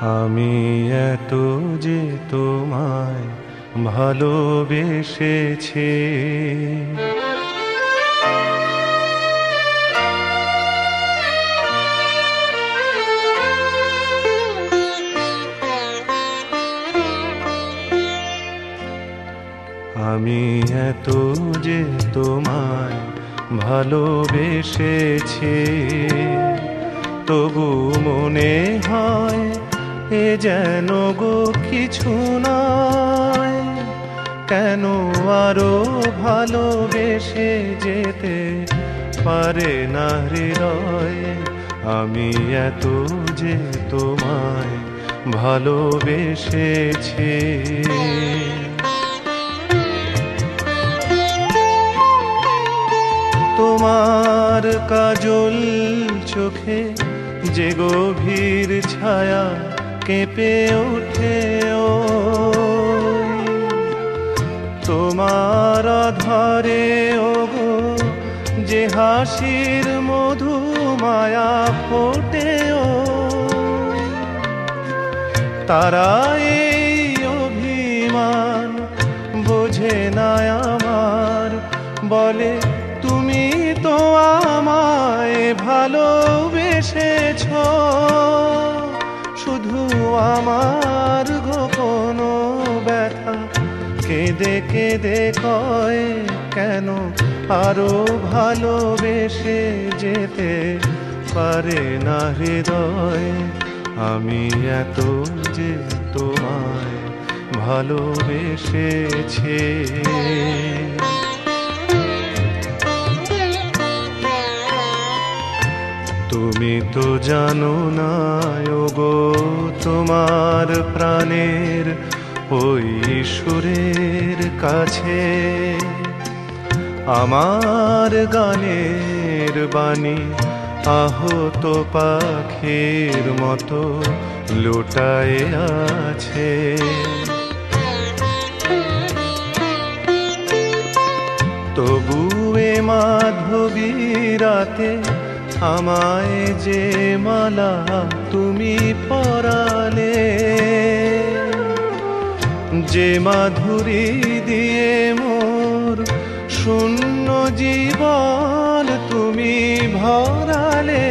আমি এত যে তোমায় ভালোবেসেছি, আমি এত যে তোমায় ভালোবেসেছি, তবু মনে হয় এ যেন গো কিছু নয়। কেন আরো ভালোবেসে যেতে পারে না হৃদয়? আমি এত যে তোমায় ভালোবেসেছি। তোমার কাজল চোখে যে গভীর ছায়া কেঁপে ওঠে, তোমার আধারে ওগো যে হাসির মধু মায়া ফোটে, তারা এই অভিমান বোঝে না আমার, বলে তুমি তো আমায় ভালোবেসেছ, শুধু আমার গোপন ব্যথা কেঁদে কেঁদে কয়, কেন আরো ভালোবেসে যেতে পারে না হৃদয়? আমি এত যে তোমায় ভালোবেসেছি। তুমি তো জানো না ওগো, তোমার প্রাণের ওই সুরের কাছে আমার গানের বাণী আহত পাখির মতো লুটায়ে আছে। তবু এ মাধবী রাতে আমায় যে মালা তুমি পরালে, যে মাধুরী দিয়ে মোর শূন্য জীবন তুমি ভরালে,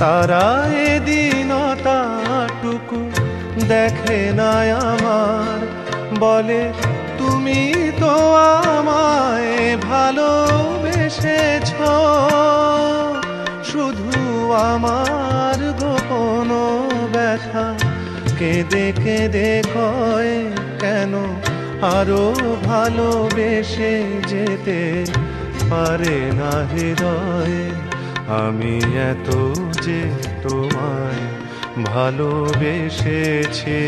তারা এ দীনতাটুকু দেখে না আমার, বলে তুমি তো আমায় ভালোবেসেছ, শুধু আমার গোপন ব্যথা কেঁদে কেঁদে কয়, কেন আরো ভালোবেসে যেতে পারে না হৃদয়? আমি এত যে তোমায় ভালোবেসেছি।